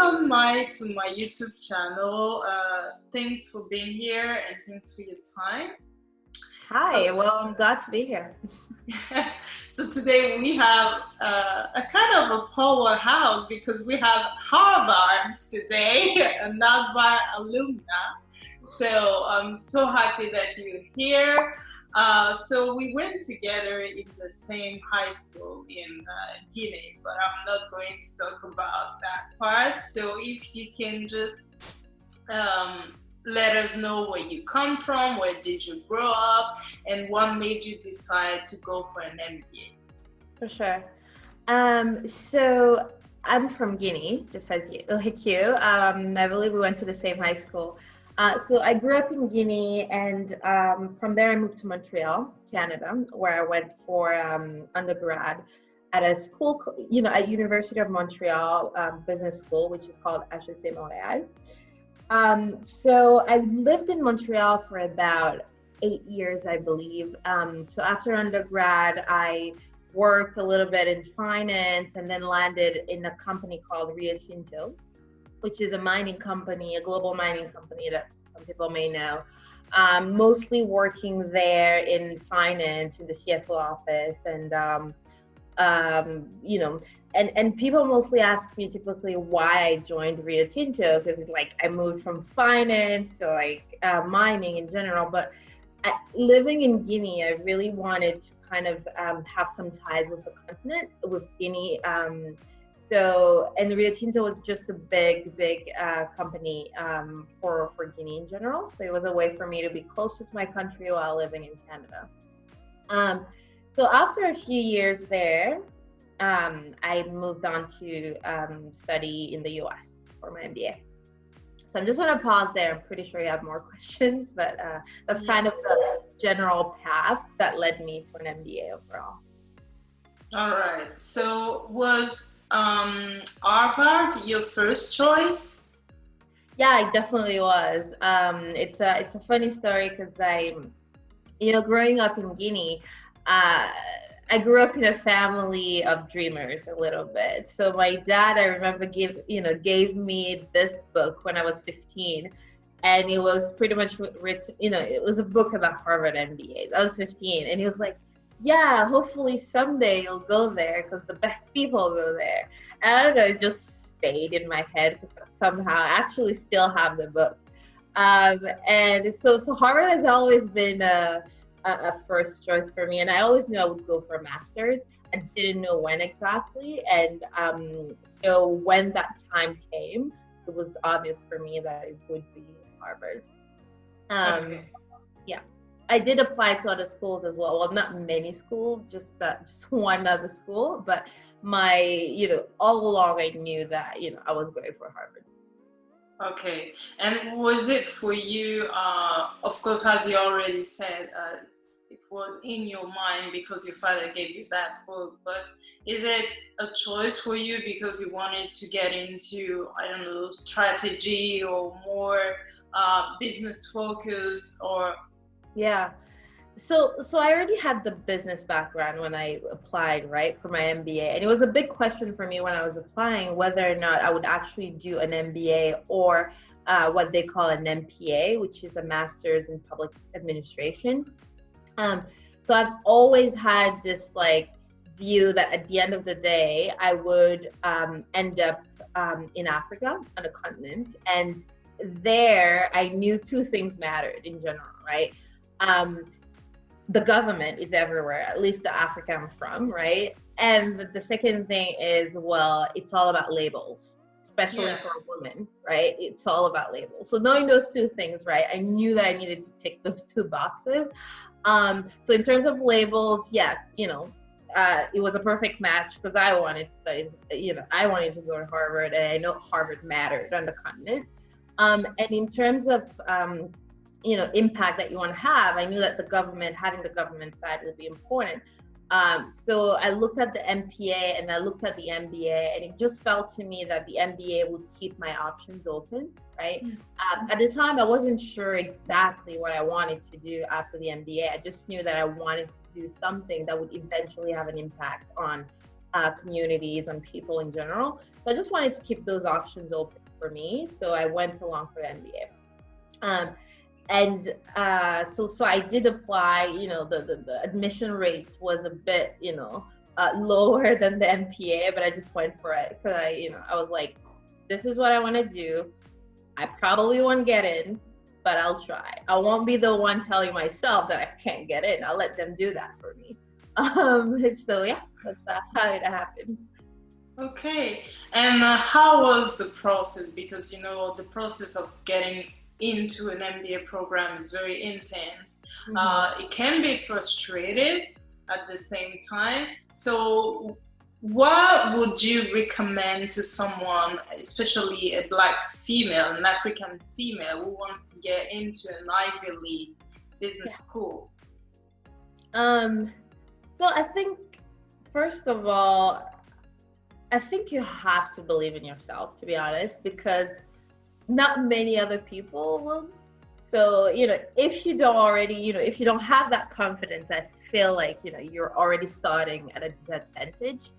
welcome to my YouTube channel. Thanks for being here and thanks for your time. Hi, So, well, I'm glad to be here. so today we have a kind of a powerhouse because we have Harvard today, a Harvard alumna. So I'm so happy that you're here. So we went together in the same high school in Guinea, but I'm not going to talk about that part. So if you can just let us know where you come from, where did you grow up, and what made you decide to go for an MBA? For sure. So I'm from Guinea, just as you, like you. I believe we went to the same high school. So I grew up in Guinea, and from there I moved to Montreal, Canada, where I went for undergrad at a school, at University of Montreal Business School, which is called HEC Montréal. So I lived in Montreal for about 8 years, I believe. So after undergrad, I worked a little bit in finance and then landed in a company called Rio Tinto, which is a mining company, a global mining company that some people may know. Mostly working there in finance, in the CFO office, and people mostly ask me typically why I joined Rio Tinto, because I moved from finance to mining in general. But living in Guinea, I really wanted to kind of have some ties with the continent, with Guinea. And Rio Tinto was just a big company for Guinea in general. So it was a way for me to be closer to my country while living in Canada. So after a few years there, I moved on to study in the US for my MBA. So I'm just going to pause there. I'm pretty sure you have more questions, but that's kind of the general path that led me to an MBA overall. All right. So was Harvard your first choice? Yeah, it definitely was. It's a funny story because growing up in Guinea, I grew up in a family of dreamers a little bit. So my dad, I remember, gave me this book when I was 15, and it was pretty much written. It was a book about Harvard MBAs. I was 15, and he was like, "Yeah, hopefully someday you'll go there because the best people go there." And I don't know, it just stayed in my head because somehow I actually still have the book. And so Harvard has always been a first choice for me, and I always knew I would go for a master's. I didn't know when exactly, and so when that time came, it was obvious for me that it would be Harvard. Okay. Yeah, I did apply to other schools as well. Well, not many schools, just one other school, but all along I knew that I was going for Harvard. Okay. And was it for you, of course, as you already said, it was in your mind because your father gave you that book, but is it a choice for you because you wanted to get into, I don't know, strategy or more business focus or? Yeah. So I already had the business background when I applied, right, for my MBA. And it was a big question for me when I was applying whether or not I would actually do an MBA or what they call an MPA, which is a Master's in Public Administration. So I've always had this view that at the end of the day, I would end up in Africa, on a continent. And there I knew two things mattered in general, right? The government is everywhere, at least the Africa I'm from, right? And the second thing is, well, it's all about labels, especially for a woman, right? It's all about labels. So knowing those two things, right, I knew that I needed to tick those two boxes. So in terms of labels, it was a perfect match because I wanted to study, I wanted to go to Harvard, and I know Harvard mattered on the continent. And in terms of impact that you want to have, I knew that having the government side would be important. So I looked at the MPA and I looked at the MBA, and it just felt to me that the MBA would keep my options open, right? At the time, I wasn't sure exactly what I wanted to do after the MBA. I just knew that I wanted to do something that would eventually have an impact on communities and people in general. So I just wanted to keep those options open for me. So I went along for the MBA. So I did apply. The admission rate was a bit, lower than the MPA, but I just went for it because I was like, this is what I want to do. I probably won't get in, but I'll try. I won't be the one telling myself that I can't get in. I'll let them do that for me. So yeah, that's how it happened. Okay. And how was the process? Because, the process of getting into an MBA program is very intense. It can be frustrated at the same time. So what would you recommend to someone, especially a Black female, an African female who wants to get into an Ivy League business school? So I think, first of all, I think you have to believe in yourself, to be honest, because not many other people will. So, if you don't already, if you don't have that confidence, I feel like, you're already starting at a disadvantage.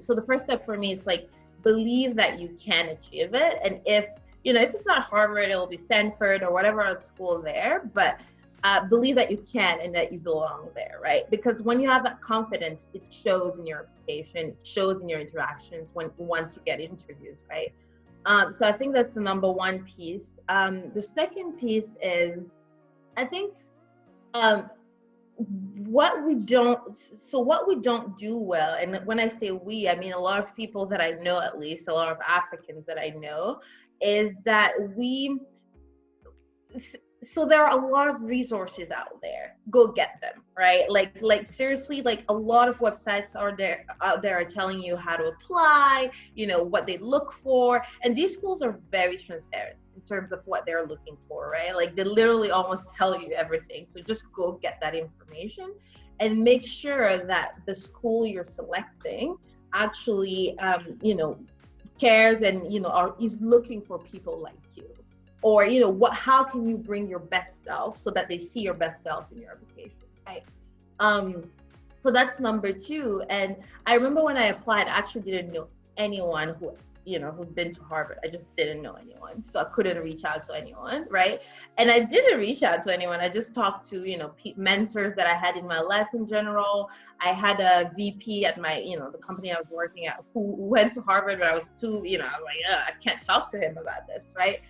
So the first step for me is like, believe that you can achieve it. And if it's not Harvard, it'll be Stanford or whatever other school there, but believe that you can and that you belong there, right? Because when you have that confidence, it shows in your application, it shows in your interactions once you get interviews, right? So I think that's the number one piece. The second piece is, I think, what we don't do well, and when I say we, I mean a lot of people that I know, at least a lot of Africans that I know, is that so there are a lot of resources out there. Go get them, right? Like seriously, like a lot of websites out there are telling you how to apply, what they look for. And these schools are very transparent in terms of what they're looking for, right? Like they literally almost tell you everything. So just go get that information and make sure that the school you're selecting actually, cares and, is looking for people like you. Or, how can you bring your best self so that they see your best self in your application, right? So that's number two. And I remember when I applied, I actually didn't know anyone who'd been to Harvard. I just didn't know anyone. So I couldn't reach out to anyone, right? And I didn't reach out to anyone. I just talked to, mentors that I had in my life in general. I had a VP at my, the company I was working at who went to Harvard, but I was too, I was like, I can't talk to him about this, right?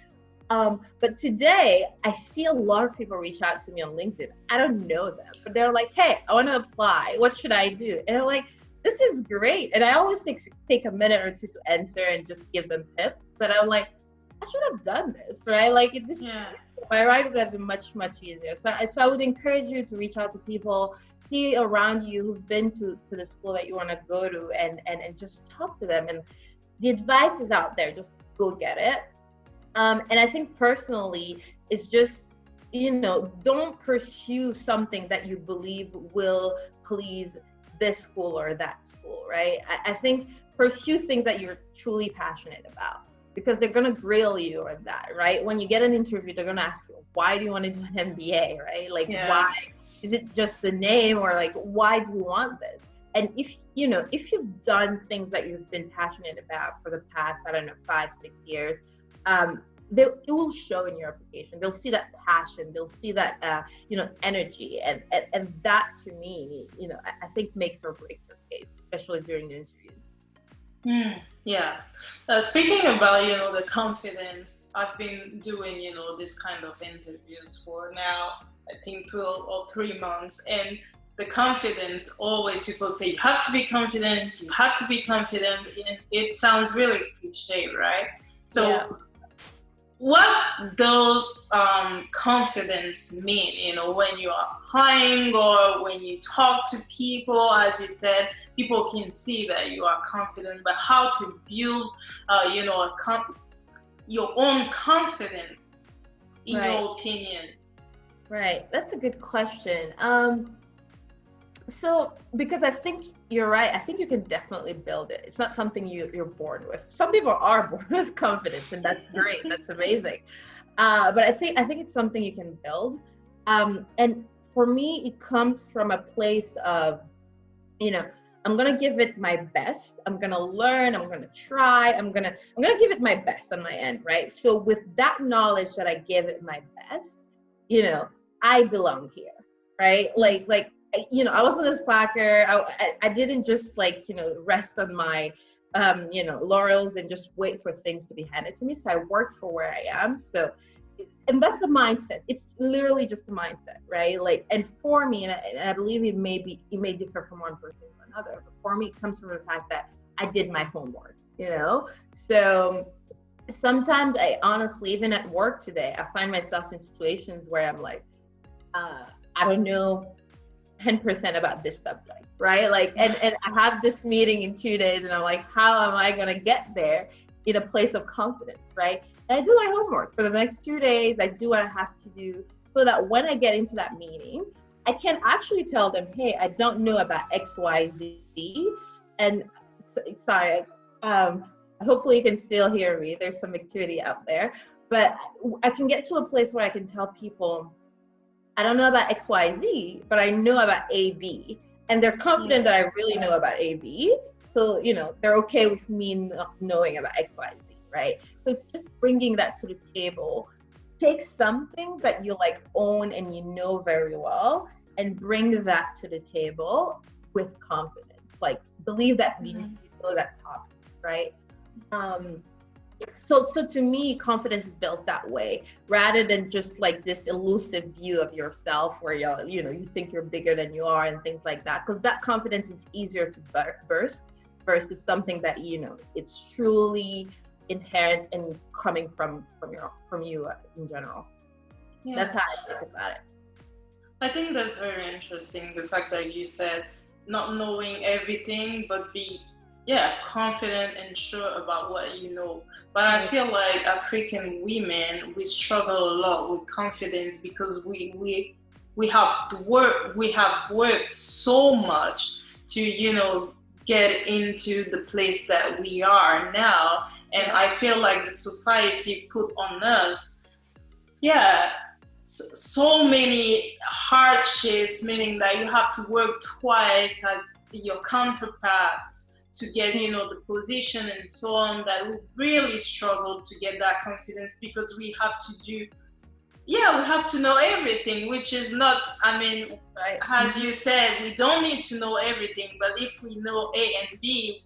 But today I see a lot of people reach out to me on LinkedIn. I don't know them, but they're like, hey, I want to apply. What should I do? And I'm like, this is great. And I always take a minute or two to answer and just give them tips. But I'm like, I should have done this, right? Like my ride would have been much, much easier. So I would encourage you to reach out to people, see around you who've been to the school that you want to go to and just talk to them. And the advice is out there, just go get it. And I think personally, it's just, don't pursue something that you believe will please this school or that school, right? I think pursue things that you're truly passionate about, because they're going to grill you on that, right? When you get an interview, they're going to ask you, why do you want to do an MBA, right? Like, why? Is it just the name, or like, why do you want this? And if you've done things that you've been passionate about for the past, 5-6 years, it will show in your application. They'll see that passion. They'll see that, energy. And that, to me, I think makes or breaks your case, especially during the interviews. Yeah. Speaking about, the confidence, I've been doing, this kind of interviews for now, I think 12 or 3 months. And the confidence, always people say, you have to be confident, you have to be confident. And it sounds really cliche, right? So what does confidence mean, when you are applying or when you talk to people? As you said, people can see that you are confident, but how to build, your own confidence, in your opinion? Right, that's a good question. So, because I think you're right, I think you can definitely build it. It's not something you're born with. Some people are born with confidence, and that's great. That's amazing. But I think it's something you can build. And for me, it comes from a place of, I'm gonna give it my best. I'm gonna learn. I'm gonna try. I'm gonna give it my best on my end, right? So with that knowledge that I give it my best, I belong here, right? I wasn't a slacker. I didn't just rest on my laurels and just wait for things to be handed to me. So I worked for where I am. So, and that's the mindset. It's literally just the mindset, right? And for me, and I believe it may differ from one person to another, but for me, it comes from the fact that I did my homework, So sometimes I honestly, even at work today, I find myself in situations where I'm like, I don't know 10% about this subject, right? And I have this meeting in 2 days, and I'm like, how am I gonna get there in a place of confidence, right? And I do my homework for the next 2 days. I do what I have to do so that when I get into that meeting, I can actually tell them, hey, I don't know about X, Y, Z. And sorry, hopefully you can still hear me. There's some activity out there, but I can get to a place where I can tell people, I don't know about X, Y, Z, but I know about A, B. And they're confident that I really know about A, B. So, they're okay with me not knowing about X, Y, Z, right? So it's just bringing that to the table. Take something that you own and you know very well and bring that to the table with confidence. Believe that you know that topic, right? So to me, confidence is built that way, rather than just this elusive view of yourself where you think you're bigger than you are and things like that. Because that confidence is easier to burst versus something that it's truly inherent and coming from you in general. Yeah. That's how I think about it. I think that's very interesting. The fact that you said not knowing everything, but be confident and sure about what you know. But I feel like African women, we struggle a lot with confidence because we have to work. We have worked so much to get into the place that we are now, and I feel like the society put on us, so many hardships, meaning that you have to work twice as your counterparts to get the position and so on, that we really struggle to get that confidence because we have to know everything, which is not, as you said, we don't need to know everything, but if we know A and B,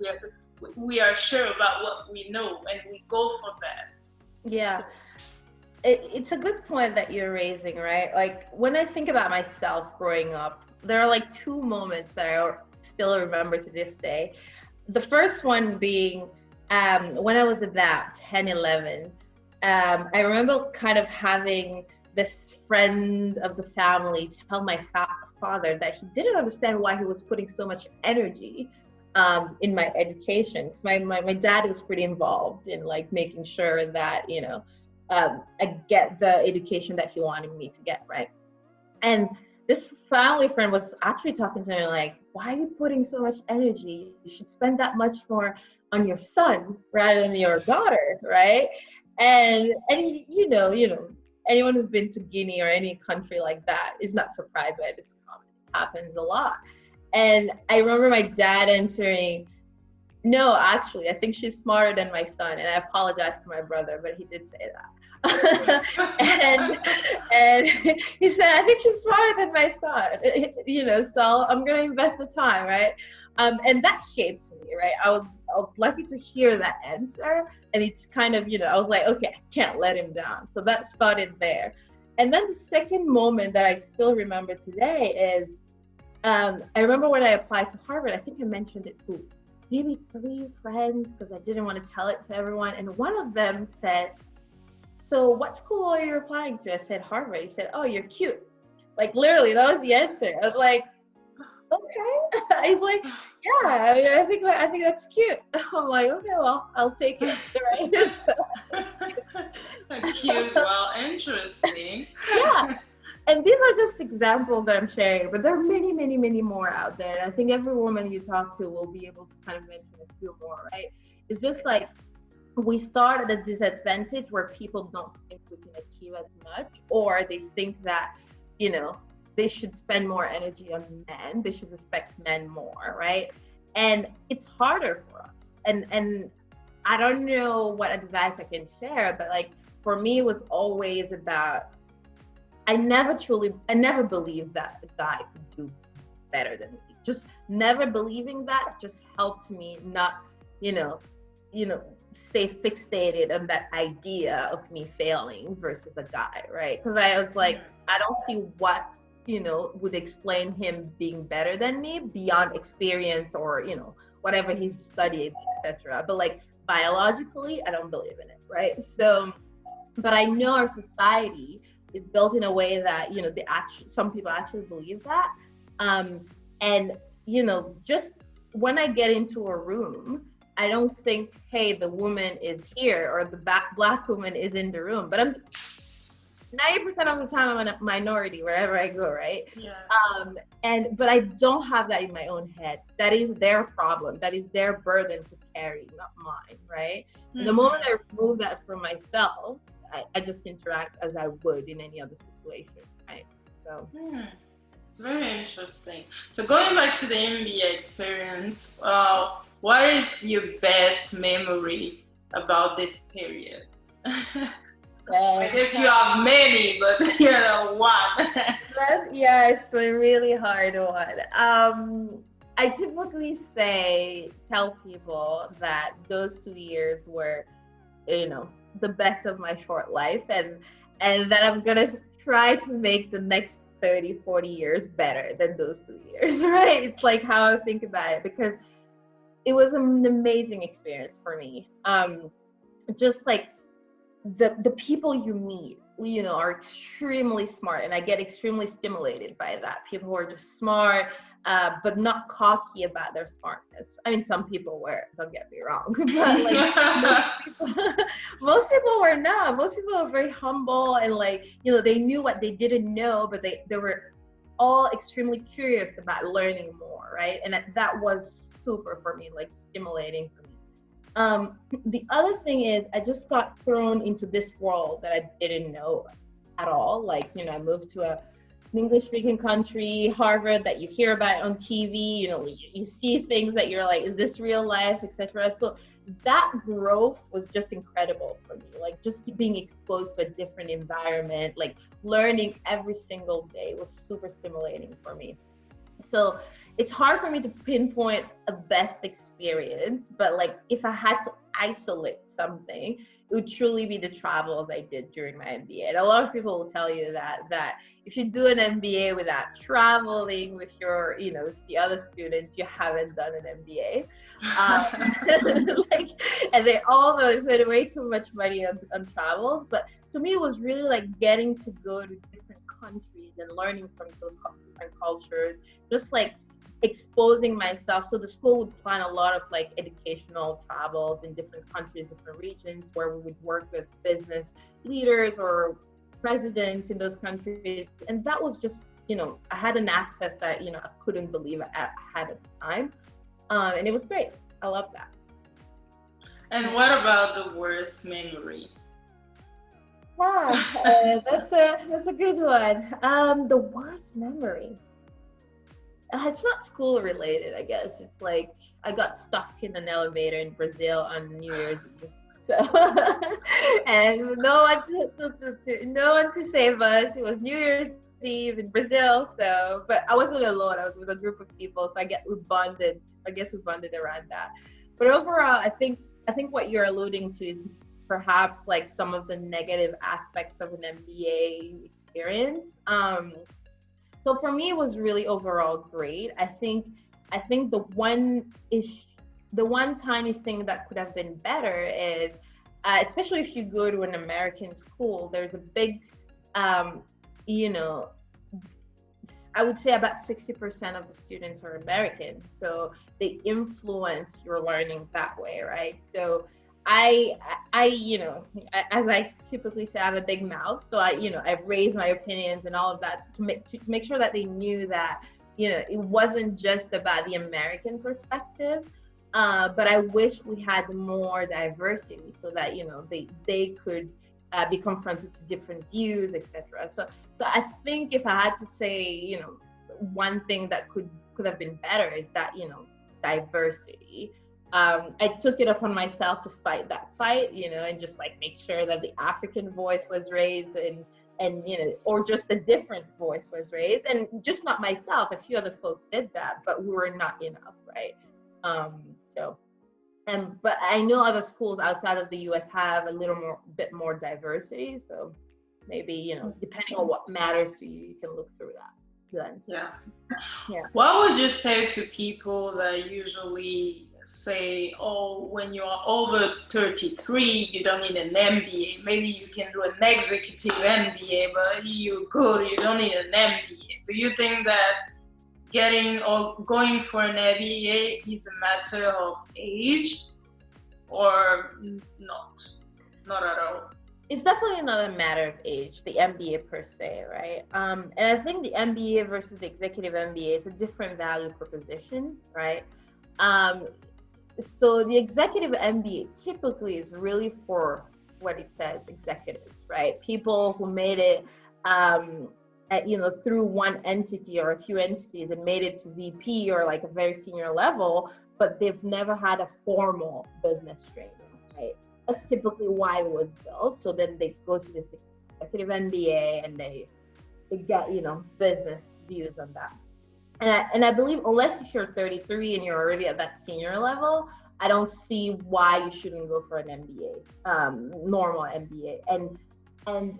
we are sure about what we know and we go for that. Yeah. It's a good point that you're raising, right? When I think about myself growing up, there are 2 moments that I still remember to this day. The first one being when I was about 10, 11. I remember kind of having this friend of the family tell my father that he didn't understand why he was putting so much energy in my education. Because my dad was pretty involved in making sure that, I get the education that he wanted me to get, right? And this family friend was actually talking to me why are you putting so much energy? You should spend that much more on your son rather than your daughter, right? And anyone who's been to Guinea or any country like that is not surprised by this comment. It happens a lot. And I remember my dad answering, no, actually, I think she's smarter than my son. And I apologize to my brother, but he did say that. and he said, I think she's smarter than my son, so I'm going to invest the time, right? And that shaped me, right? I was lucky to hear that answer. And it's kind of, I was like, okay, I can't let him down. So that started there. And then the second moment that I still remember today is, I remember when I applied to Harvard, I think I mentioned it to maybe 3 friends because I didn't want to tell it to everyone. And one of them said, so what school are you applying to? I said, Harvard. He said, oh, you're cute. Literally, that was the answer. I was like, okay. He's like, yeah, I think that's cute. I'm like, okay, well, I'll take it. Right? Cute, well, interesting. Yeah. And these are just examples that I'm sharing, but there are many, many, many more out there. And I think every woman you talk to will be able to kind of mention a few more, right? It's just we start at a disadvantage where people don't think we can achieve as much, or they think that, they should spend more energy on men, they should respect men more, right? And it's harder for us. And I don't know what advice I can share, but like for me, it was always about, I never believed that a guy could do better than me. Just never believing that just helped me not, you know, stay fixated on that idea of me failing versus a guy, right? Because I was like, I don't see what, would explain him being better than me beyond experience or, whatever he's studied, etc. But like biologically, I don't believe in it, right? So, but I know our society is built in a way that, some people actually believe that. And, just when I get into a room, I don't think, hey, the woman is here or the black woman is in the room, but I'm 90% of the time I'm a minority wherever I go, right? Yeah. But I don't have that in my own head. That is their problem. That is their burden to carry, not mine, right? Mm-hmm. And the moment I remove that from myself, I just interact as I would in any other situation, right? So. Very interesting. So going back to the MBA experience, what is your best memory about this period? I guess you have many, but one. It's a really hard one. I typically tell people that those 2 years were, the best of my short life, and that I'm gonna try to make the next 30, 40 years better than those 2 years, right? It's like how I think about it, because it was an amazing experience for me. Just like the people you meet, are extremely smart, and I get extremely stimulated by that. People who are just smart, but not cocky about their smartness. I mean, some people were, don't get me wrong, but like most people were not. Most people are very humble, and like, they knew what they didn't know, but they were all extremely curious about learning more, right? And that was super for me, like stimulating for me. The other thing is, I just got thrown into this world that I didn't know at all. Like, I moved to an English-speaking country, Harvard, that you hear about on TV. You see things that you're like, is this real life, etc. So that growth was just incredible for me. Like, just being exposed to a different environment, like learning every single day was super stimulating for me. So it's hard for me to pinpoint a best experience, but like if I had to isolate something, it would truly be the travels I did during my MBA. And a lot of people will tell you that if you do an MBA without traveling with your, with the other students, you haven't done an MBA. And they all know they spend way too much money on travels. But to me, it was really like getting to go to different countries and learning from those different cultures, just like exposing myself. So the school would plan a lot of like educational travels in different countries, different regions, where we would work with business leaders or presidents in those countries. And that was just, I had an access that, I couldn't believe I had at the time. And it was great. I love that. And what about the worst memory? That's a good one. The worst memory. It's not school related, I guess. It's like I got stuck in an elevator in Brazil on New Year's Eve. So, and no one to save us. It was New Year's Eve in Brazil. So, but I wasn't alone. I was with a group of people. So we bonded. I guess we bonded around that. But overall, I think what you're alluding to is perhaps like some of the negative aspects of an MBA experience. So for me, it was really overall great. I think the one tiny thing that could have been better is, especially if you go to an American school, there's a big, I would say about 60% of the students are American. So they influence your learning that way, right? So I, as I typically say, I have a big mouth. So I've raised my opinions and all of that to make sure that they knew that, it wasn't just about the American perspective, but I wish we had more diversity so that, they could be confronted to different views, etc. So I think if I had to say, one thing that could have been better is that, diversity. I took it upon myself to fight that fight, and just like make sure that the African voice was raised, and or just a different voice was raised, and just not myself. A few other folks did that, but we were not enough, right? But I know other schools outside of the U.S. have a bit more diversity. So maybe, depending on what matters to you, you can look through that lens. Yeah. Yeah. What would you say to people that usually say, oh, when you are over 33, you don't need an MBA. Maybe you can do an executive MBA, but you're good, you don't need an MBA. Do you think that getting or going for an MBA is a matter of age or not? Not at all. It's definitely not a matter of age, the MBA per se, right? And I think the MBA versus the executive MBA is a different value proposition, right? So the executive MBA typically is really for what it says, executives, right? People who made it, through one entity or a few entities and made it to VP or like a very senior level, but they've never had a formal business training, right? That's typically why it was built. So then they go to this executive MBA and they get, business views on that. And I believe unless if you're 33 and you're already at that senior level, I don't see why you shouldn't go for an MBA, normal MBA. And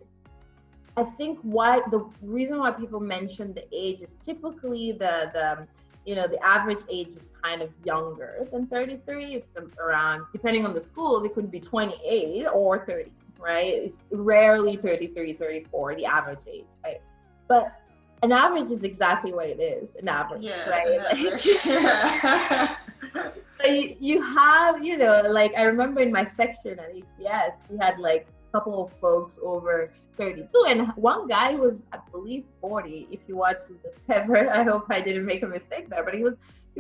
I think the reason why people mention the age is typically the average age is kind of younger than 33. It's around, depending on the schools, it could be 28 or 30, right? It's rarely 33, 34, the average age, right? But an average is exactly what it is, an average, right? You have, like I remember in my section at HBS, we had like a couple of folks over 32, and one guy was, I believe, 40. If you watch this ever, I hope I didn't make a mistake there, but he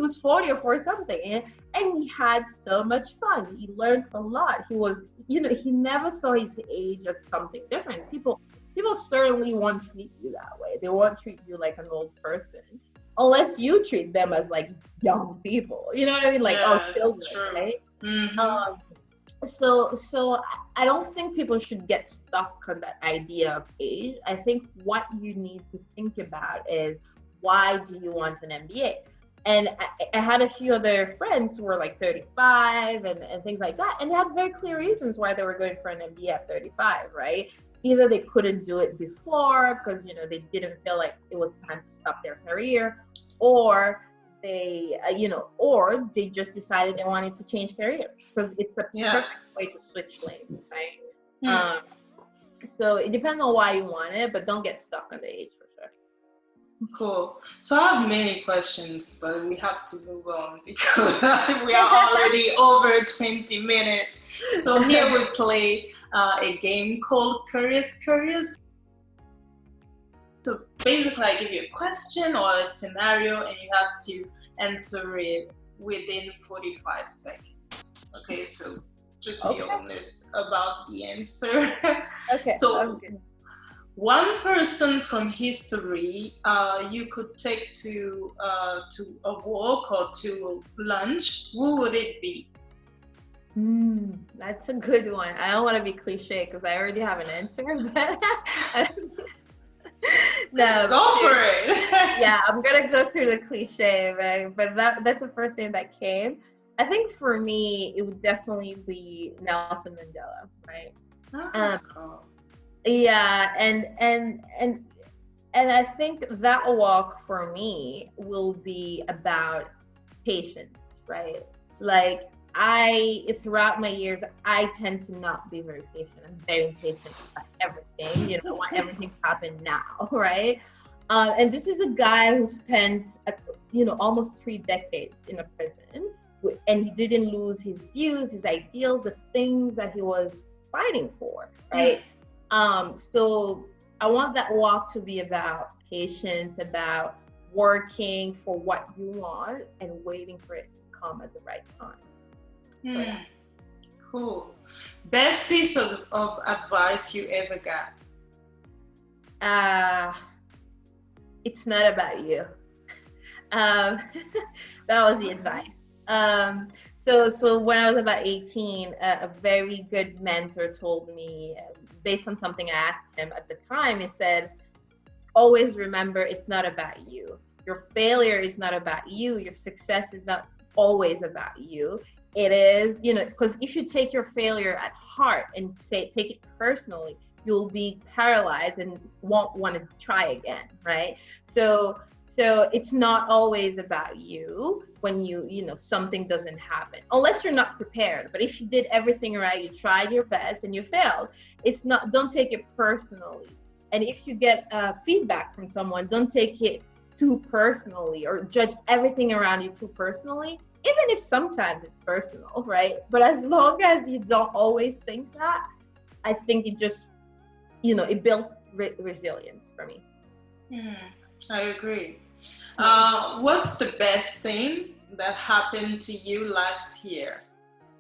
was 40 or 40 something, and he had so much fun. He learned a lot. He was, he never saw his age as something different. People certainly won't treat you that way. They won't treat you like an old person unless you treat them as like young people. You know what I mean? Like, children, right? Mm-hmm. So I don't think people should get stuck on that idea of age. I think what you need to think about is, why do you want an MBA? And I had a few other friends who were like 35 and things like that, and they had very clear reasons why they were going for an MBA at 35, right? Either they couldn't do it before because they didn't feel like it was time to stop their career, or they or they just decided they wanted to change careers because it's a perfect way to switch lanes, right? So it depends on why you want it, but don't get stuck on the age for sure. Cool. So I have many questions, but we have to move on because we are already over 20 minutes. So here we play a game called Curious. So basically I give you a question or a scenario and you have to answer it within 45 seconds. Okay, so just be honest about the answer. Okay. So one person from history you could take to a walk or to lunch, who would it be? That's a good one. I don't want to be cliche because I already have an answer, but no, go for it. Yeah, I'm gonna go through the cliche, but that's the first name that came. I think for me, it would definitely be Nelson Mandela, right? Yeah, and I think that walk for me will be about patience, right? Like throughout my years, I tend to not be very patient. I'm very impatient about everything. I want everything to happen now, right? And this is a guy who spent, almost 3 decades in a prison, and he didn't lose his views, his ideals, the things that he was fighting for, right? So I want that walk to be about patience, about working for what you want and waiting for it to come at the right time. So, yeah. Cool. Best piece of advice you ever got? It's not about you. That was the advice. So when I was about 18, a very good mentor told me, based on something I asked him at the time, he said, always remember, it's not about you. Your failure is not about you. Your success is not always about you. It is, because if you take your failure at heart and take it personally, you'll be paralyzed and won't want to try again, right? So it's not always about you when something doesn't happen, unless you're not prepared. But if you did everything right, you tried your best and you failed, don't take it personally. And if you get feedback from someone, don't take it too personally or judge everything around you too personally, even if sometimes it's personal, right? But as long as you don't always think that, I think it just, it builds resilience for me. I agree. What's the best thing that happened to you last year?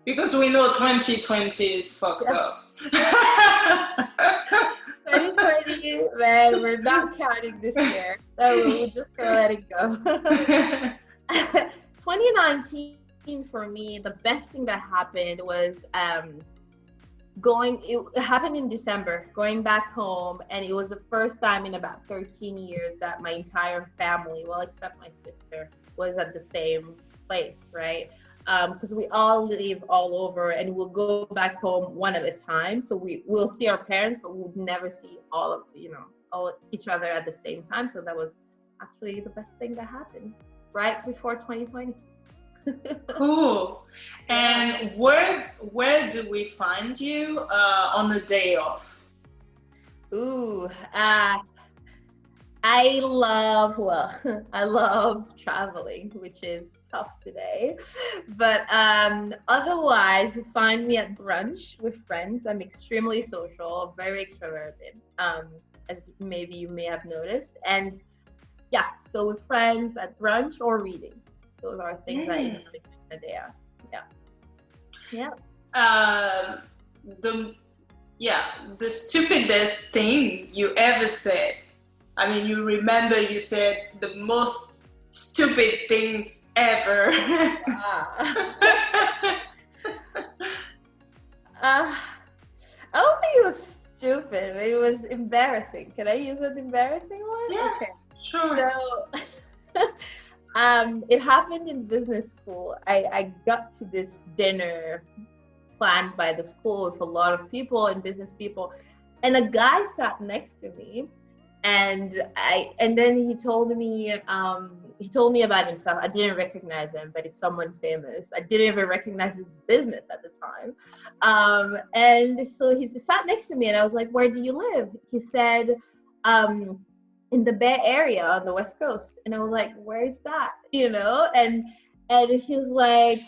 Because we know 2020 is fucked up. 2020, man, we're not counting this year. So we're just gonna let it go. 2019 for me, the best thing that happened was it happened in December, going back home, and it was the first time in about 13 years that my entire family, well, except my sister, was at the same place, right? Because we all live all over and we'll go back home one at a time. So we'll see our parents, but we'll never see all each other at the same time. So that was actually the best thing that happened right before 2020. Cool. And where do we find you on the day off? Ooh, I love traveling, which is tough today, but otherwise you find me at brunch with friends. I'm extremely social, very extroverted, as maybe you may have noticed. And yeah, so with friends at brunch or reading, those are things I enjoy doing the day off. The stupidest thing you ever said. I mean, you remember you said the most stupid things ever. I don't think it was stupid. It was embarrassing. Can I use an embarrassing one? Yeah, okay. Sure. So, it happened in business school. I got to this dinner planned by the school with a lot of people and business people, and a guy sat next to me. And then he told me about himself. I didn't recognize him, but it's someone famous. I didn't even recognize his business at the time. And so he sat next to me, and I was like, "Where do you live?" He said, "In the Bay Area on the West Coast." And I was like, "Where is that?" And he's like,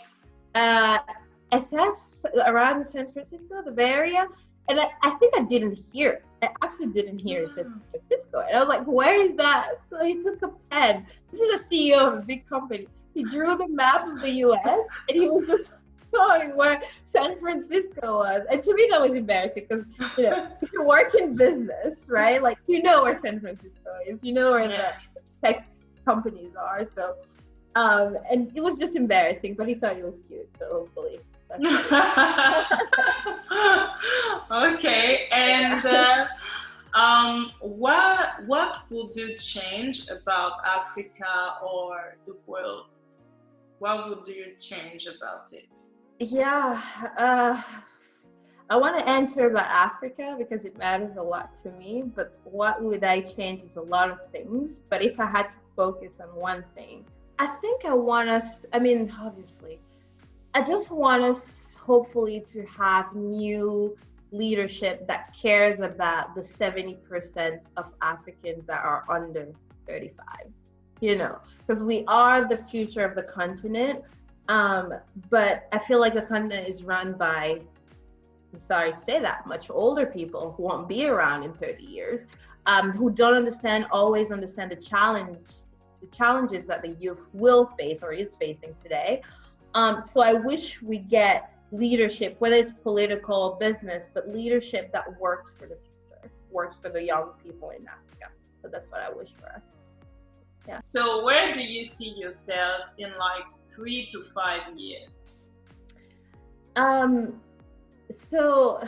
"SF, around San Francisco, the Bay Area." And I think I didn't hear it. I actually didn't hear it San Francisco. And I was like, where is that? So he took a pen. This is a CEO of a big company. He drew the map of the US and he was just showing where San Francisco was. And to me, that was embarrassing because, if you work in business, right? Like, where San Francisco is, where the tech companies are. So, and it was just embarrassing, but he thought it was cute. So hopefully. Okay, and what would you change about Africa or the world? What would you change about it? Yeah, I want to answer about Africa because it matters a lot to me, but what would I change is a lot of things. But if I had to focus on one thing, I think obviously, I just want us hopefully to have new leadership that cares about the 70% of Africans that are under 35, because we are the future of the continent. But I feel like the continent is run by, I'm sorry to say that, much older people who won't be around in 30 years, who don't always understand the challenges that the youth will face or is facing today. So I wish we get leadership, whether it's political, business, but leadership that works for the future, works for the young people in Africa. So that's what I wish for us. Yeah. So where do you see yourself in like 3 to 5 years? So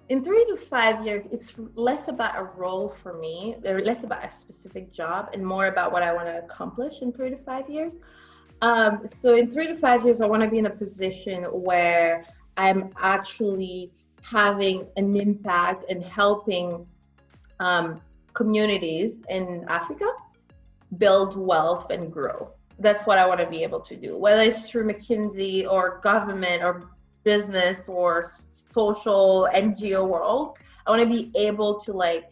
in 3 to 5 years, it's less about a role for me, or less about a specific job, and more about what I want to accomplish in 3 to 5 years. So in 3 to 5 years, I want to be in a position where I'm actually having an impact and helping communities in Africa build wealth and grow. That's what I want to be able to do, whether it's through McKinsey or government or business or social NGO world. I want to be able to like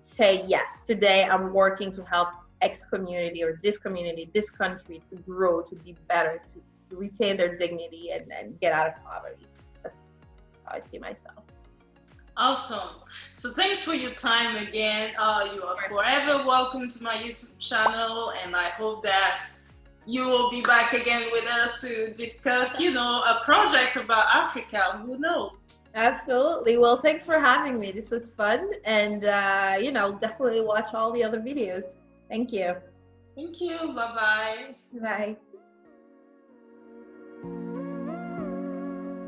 say, yes, today I'm working to help X community or this community, this country to grow, to be better, to retain their dignity and get out of poverty. That's how I see myself. Awesome. So thanks for your time again. You are forever welcome to my YouTube channel, and I hope that you will be back again with us to discuss, a project about Africa. Who knows? Absolutely. Well, thanks for having me. This was fun, and definitely watch all the other videos. Thank you. Thank you. Bye-bye. Bye.